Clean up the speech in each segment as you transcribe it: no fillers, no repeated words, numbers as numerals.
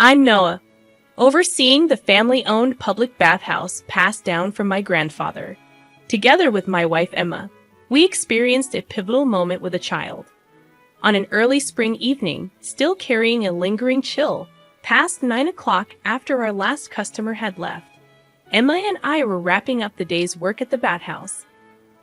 I'm Noah, overseeing the family-owned public bathhouse passed down from my grandfather. Together with my wife Emma, we experienced a pivotal moment with a child. On an early spring evening, still carrying a lingering chill, past 9 o'clock after our last customer had left, Emma and I were wrapping up the day's work at the bathhouse.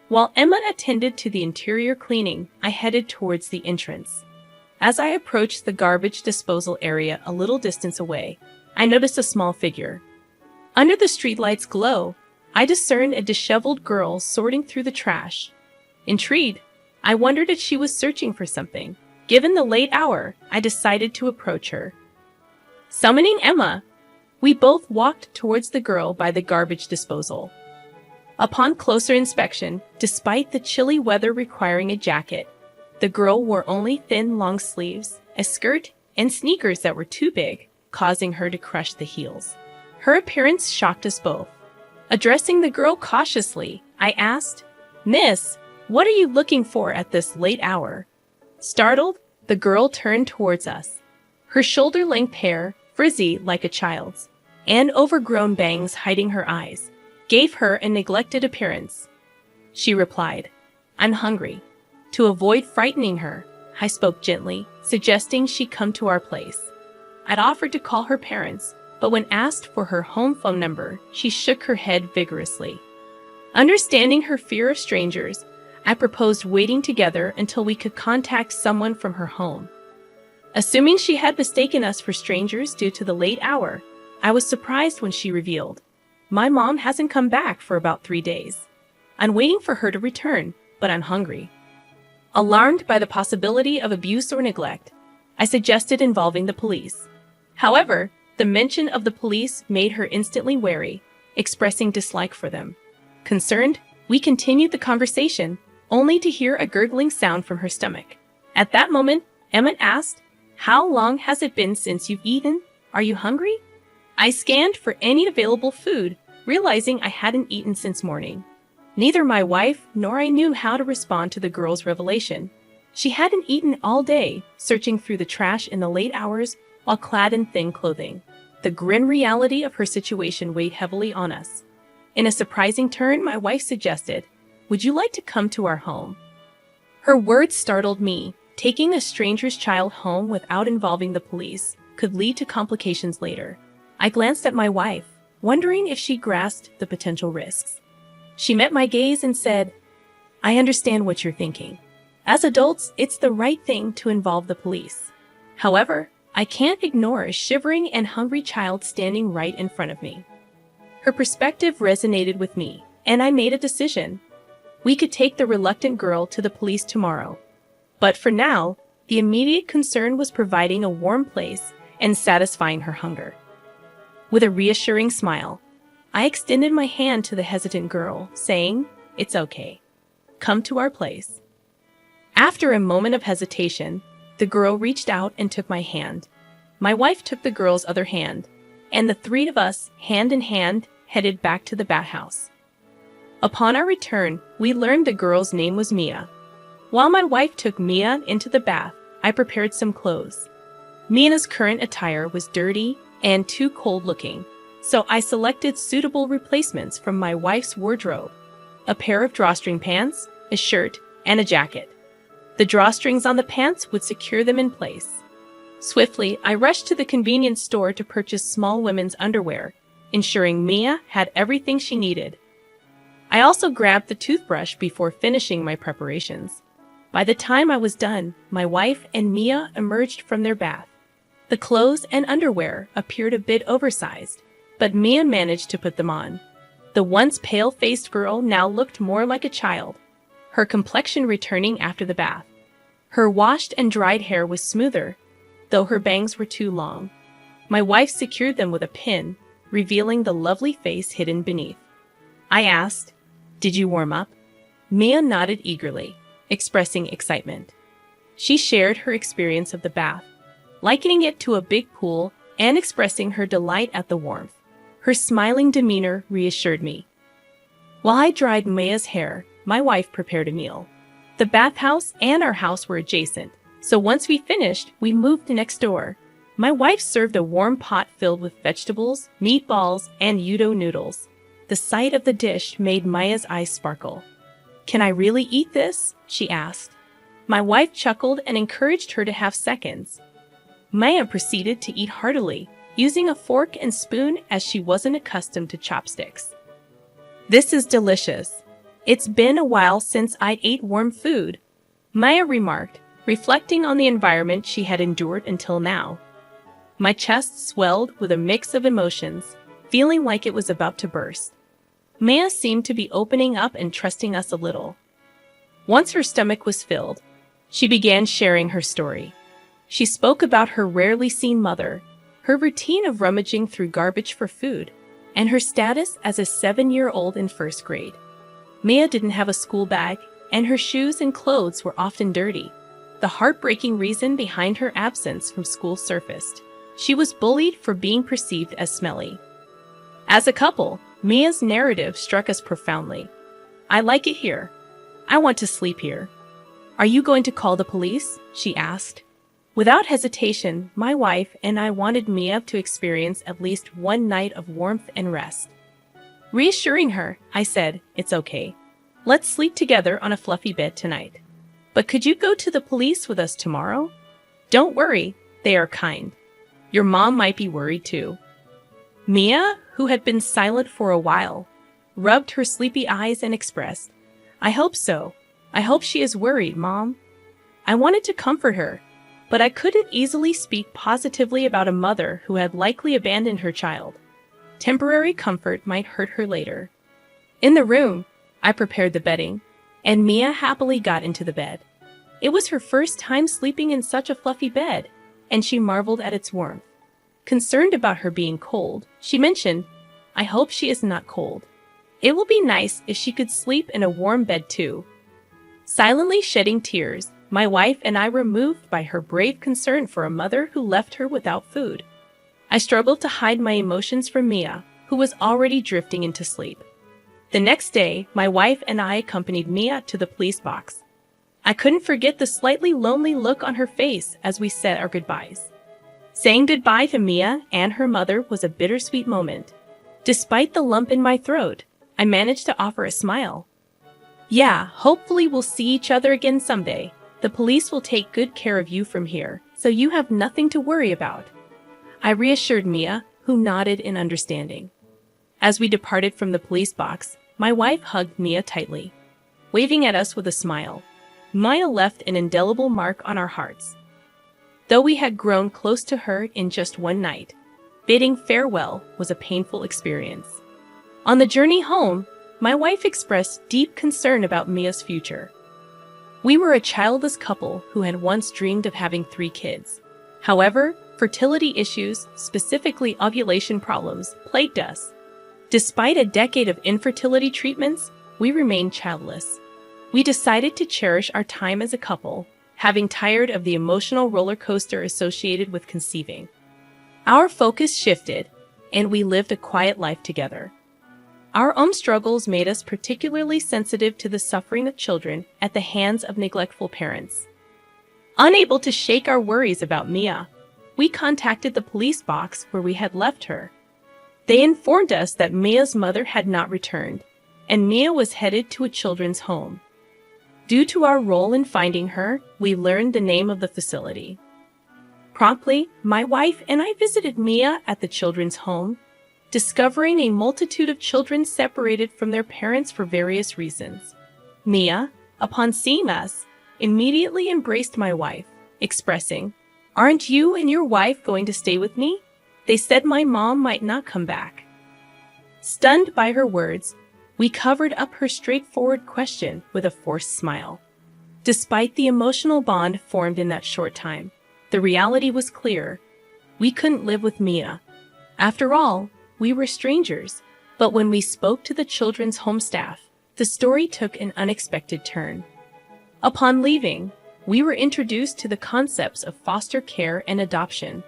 While Emma attended to the interior cleaning, I headed towards the entrance. As I approached the garbage disposal area a little distance away, I noticed a small figure. Under the streetlight's glow, I discerned a disheveled girl sorting through the trash. Intrigued, I wondered if she was searching for something. Given the late hour, I decided to approach her. Summoning Emma, we both walked towards the girl by the garbage disposal. Upon closer inspection, despite the chilly weather requiring a jacket, the girl wore only thin long sleeves, a skirt, and sneakers that were too big, causing her to crush the heels. Her appearance shocked us both. Addressing the girl cautiously, I asked, "Miss, what are you looking for at this late hour?" Startled, the girl turned towards us. Her shoulder-length hair, frizzy like a child's, and overgrown bangs hiding her eyes, gave her a neglected appearance. She replied, "I'm hungry." To avoid frightening her, I spoke gently, suggesting she come to our place. I'd offered to call her parents, but when asked for her home phone number, she shook her head vigorously. Understanding her fear of strangers, I proposed waiting together until we could contact someone from her home. Assuming she had mistaken us for strangers due to the late hour, I was surprised when she revealed, "My mom hasn't come back for about 3 days. I'm waiting for her to return, but I'm hungry." Alarmed by the possibility of abuse or neglect, I suggested involving the police. However, the mention of the police made her instantly wary, expressing dislike for them. Concerned, we continued the conversation, only to hear a gurgling sound from her stomach. At that moment, Emma asked, "How long has it been since you've eaten? Are you hungry?" I scanned for any available food, realizing I hadn't eaten since morning. Neither my wife nor I knew how to respond to the girl's revelation. She hadn't eaten all day, searching through the trash in the late hours while clad in thin clothing. The grim reality of her situation weighed heavily on us. In a surprising turn, my wife suggested, "Would you like to come to our home?" Her words startled me. Taking a stranger's child home without involving the police could lead to complications later. I glanced at my wife, wondering if she grasped the potential risks. She met my gaze and said, "I understand what you're thinking. As adults, it's the right thing to involve the police. However, I can't ignore a shivering and hungry child standing right in front of me." Her perspective resonated with me, and I made a decision. We could take the reluctant girl to the police tomorrow. But for now, the immediate concern was providing a warm place and satisfying her hunger. With a reassuring smile, I extended my hand to the hesitant girl, saying, "It's okay. Come to our place." After a moment of hesitation, the girl reached out and took my hand. My wife took the girl's other hand, and the three of us, hand in hand, headed back to the bathhouse. Upon our return, we learned the girl's name was Mia. While my wife took Mia into the bath, I prepared some clothes. Mia's current attire was dirty and too cold-looking, so I selected suitable replacements from my wife's wardrobe: a pair of drawstring pants, a shirt, and a jacket. The drawstrings on the pants would secure them in place. Swiftly, I rushed to the convenience store to purchase small women's underwear, ensuring Mia had everything she needed. I also grabbed the toothbrush before finishing my preparations. By the time I was done, my wife and Mia emerged from their bath. The clothes and underwear appeared a bit oversized, but Mia managed to put them on. The once pale-faced girl now looked more like a child, her complexion returning after the bath. Her washed and dried hair was smoother, though her bangs were too long. My wife secured them with a pin, revealing the lovely face hidden beneath. I asked, "Did you warm up?" Mia nodded eagerly, expressing excitement. She shared her experience of the bath, likening it to a big pool and expressing her delight at the warmth. Her smiling demeanor reassured me. While I dried Mia's hair, my wife prepared a meal. The bathhouse and our house were adjacent, so once we finished, we moved next door. My wife served a warm pot filled with vegetables, meatballs, and yudo noodles. The sight of the dish made Maya's eyes sparkle. "Can I really eat this?" she asked. My wife chuckled and encouraged her to have seconds. Maya proceeded to eat heartily, using a fork and spoon as she wasn't accustomed to chopsticks. "This is delicious. It's been a while since I ate warm food," Maya remarked, reflecting on the environment she had endured until now. My chest swelled with a mix of emotions, feeling like it was about to burst. Maya seemed to be opening up and trusting us a little. Once her stomach was filled, she began sharing her story. She spoke about her rarely seen mother, her routine of rummaging through garbage for food, and her status as a 7-year-old in first grade. Maya didn't have a school bag, and her shoes and clothes were often dirty. The heartbreaking reason behind her absence from school surfaced. She was bullied for being perceived as smelly. As a couple, Mia's narrative struck us profoundly. "I like it here. I want to sleep here." "Are you going to call the police?" she asked. Without hesitation, my wife and I wanted Mia to experience at least one night of warmth and rest. Reassuring her, I said, "It's okay. Let's sleep together on a fluffy bed tonight. But could you go to the police with us tomorrow?" "Don't worry, they are kind. Your mom might be worried too." Mia, who had been silent for a while, rubbed her sleepy eyes and expressed, "I hope so. I hope she is worried, Mom." I wanted to comfort her, but I couldn't easily speak positively about a mother who had likely abandoned her child. Temporary comfort might hurt her later. In the room, I prepared the bedding, and Mia happily got into the bed. It was her first time sleeping in such a fluffy bed, and she marveled at its warmth. Concerned about her being cold, she mentioned, "I hope she is not cold. It will be nice if she could sleep in a warm bed too." Silently shedding tears, my wife and I were moved by her brave concern for a mother who left her without food. I struggled to hide my emotions from Mia, who was already drifting into sleep. The next day, my wife and I accompanied Mia to the police box. I couldn't forget the slightly lonely look on her face as we said our goodbyes. Saying goodbye to Mia and her mother was a bittersweet moment. Despite the lump in my throat, I managed to offer a smile. "Yeah, hopefully we'll see each other again someday. The police will take good care of you from here, so you have nothing to worry about," I reassured Mia, who nodded in understanding. As we departed from the police box, my wife hugged Mia tightly, waving at us with a smile. Maya left an indelible mark on our hearts. Though we had grown close to her in just one night, bidding farewell was a painful experience. On the journey home, my wife expressed deep concern about Mia's future. We were a childless couple who had once dreamed of having 3 kids. However, fertility issues, specifically ovulation problems, plagued us. Despite a decade of infertility treatments, we remained childless. We decided to cherish our time as a couple, having tired of the emotional roller coaster associated with conceiving. Our focus shifted, and we lived a quiet life together. Our own struggles made us particularly sensitive to the suffering of children at the hands of neglectful parents. Unable to shake our worries about Mia, we contacted the police box where we had left her. They informed us that Mia's mother had not returned, and Mia was headed to a children's home. Due to our role in finding her, we learned the name of the facility. Promptly, my wife and I visited Mia at the children's home, discovering a multitude of children separated from their parents for various reasons. Mia, upon seeing us, immediately embraced my wife, expressing, "Aren't you and your wife going to stay with me? They said my mom might not come back." Stunned by her words, we covered up her straightforward question with a forced smile. Despite the emotional bond formed in that short time, the reality was clear. We couldn't live with Mia. After all, we were strangers. But when we spoke to the children's home staff, the story took an unexpected turn. Upon leaving, we were introduced to the concepts of foster care and adoption.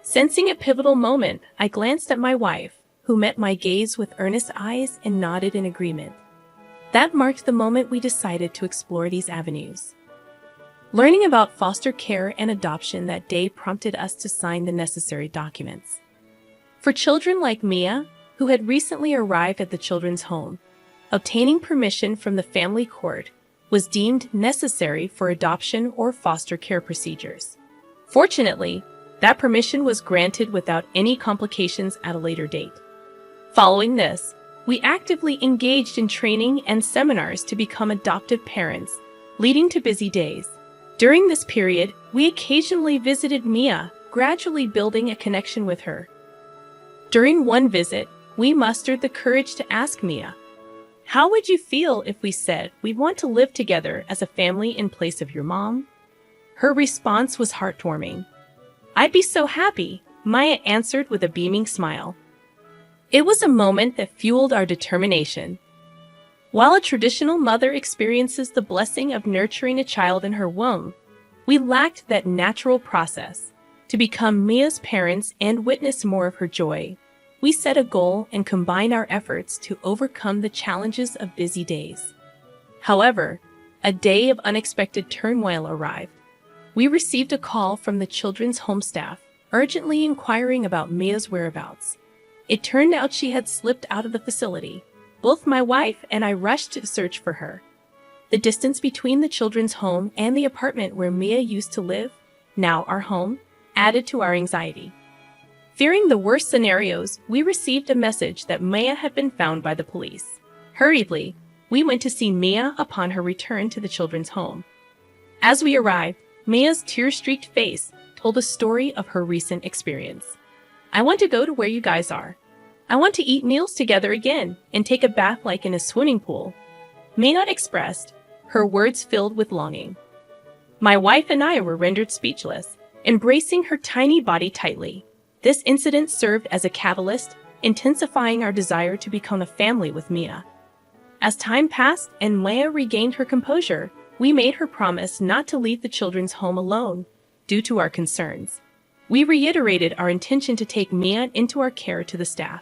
Sensing a pivotal moment, I glanced at my wife, who met my gaze with earnest eyes and nodded in agreement. That marked the moment we decided to explore these avenues. Learning about foster care and adoption that day prompted us to sign the necessary documents. For children like Mia, who had recently arrived at the children's home, obtaining permission from the family court was deemed necessary for adoption or foster care procedures. Fortunately, that permission was granted without any complications at a later date. Following this, we actively engaged in training and seminars to become adoptive parents, leading to busy days. During this period, we occasionally visited Mia, gradually building a connection with her. During one visit, we mustered the courage to ask Mia, "How would you feel if we said we want to live together as a family in place of your mom?" Her response was heartwarming. "I'd be so happy," Maya answered with a beaming smile. It was a moment that fueled our determination. While a traditional mother experiences the blessing of nurturing a child in her womb, we lacked that natural process. To become Mia's parents and witness more of her joy, we set a goal and combined our efforts to overcome the challenges of busy days. However, a day of unexpected turmoil arrived. We received a call from the children's home staff, urgently inquiring about Mia's whereabouts. It turned out she had slipped out of the facility. Both my wife and I rushed to search for her. The distance between the children's home and the apartment where Mia used to live, now our home, added to our anxiety. Fearing the worst scenarios, we received a message that Mia had been found by the police. Hurriedly, we went to see Mia upon her return to the children's home. As we arrived, Mia's tear-streaked face told a story of her recent experience. "I want to go to where you guys are. I want to eat meals together again and take a bath like in a swimming pool," Mia expressed, her words filled with longing. My wife and I were rendered speechless, embracing her tiny body tightly. This incident served as a catalyst, intensifying our desire to become a family with Mia. As time passed and Mia regained her composure, we made her promise not to leave the children's home alone due to our concerns. We reiterated our intention to take Mia into our care to the staff.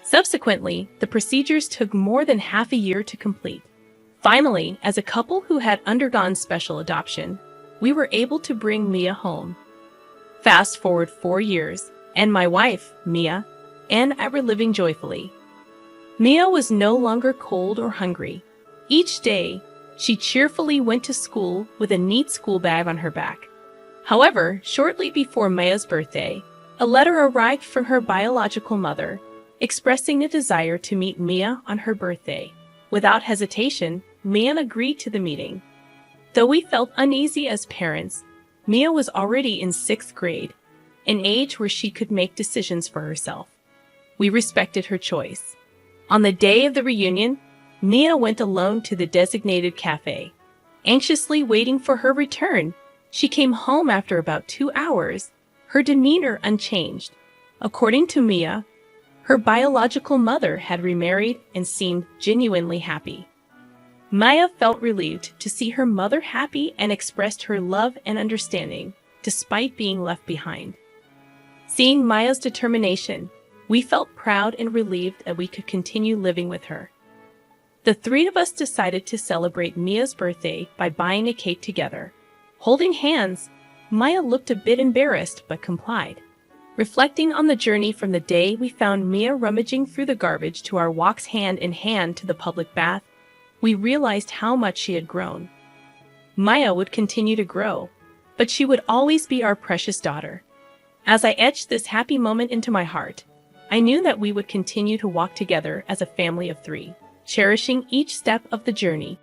Subsequently, the procedures took more than half a year to complete. Finally, as a couple who had undergone special adoption, we were able to bring Mia home. Fast forward 4 years, and my wife, Mia, and I were living joyfully. Mia was no longer cold or hungry. Each day, she cheerfully went to school with a neat school bag on her back. However, shortly before Mia's birthday, a letter arrived from her biological mother, expressing a desire to meet Mia on her birthday. Without hesitation, Mia agreed to the meeting. Though we felt uneasy as parents, Mia was already in 6th grade, an age where she could make decisions for herself. We respected her choice. On the day of the reunion, Mia went alone to the designated cafe. Anxiously waiting for her return, she came home after about 2 hours, her demeanor unchanged. According to Mia, her biological mother had remarried and seemed genuinely happy. Maya felt relieved to see her mother happy and expressed her love and understanding, despite being left behind. Seeing Maya's determination, we felt proud and relieved that we could continue living with her. The 3 of us decided to celebrate Mia's birthday by buying a cake together. Holding hands, Maya looked a bit embarrassed but complied. Reflecting on the journey from the day we found Mia rummaging through the garbage to our walks hand in hand to the public bath, we realized how much she had grown. Maya would continue to grow, but she would always be our precious daughter. As I etched this happy moment into my heart, I knew that we would continue to walk together as a family of 3, cherishing each step of the journey.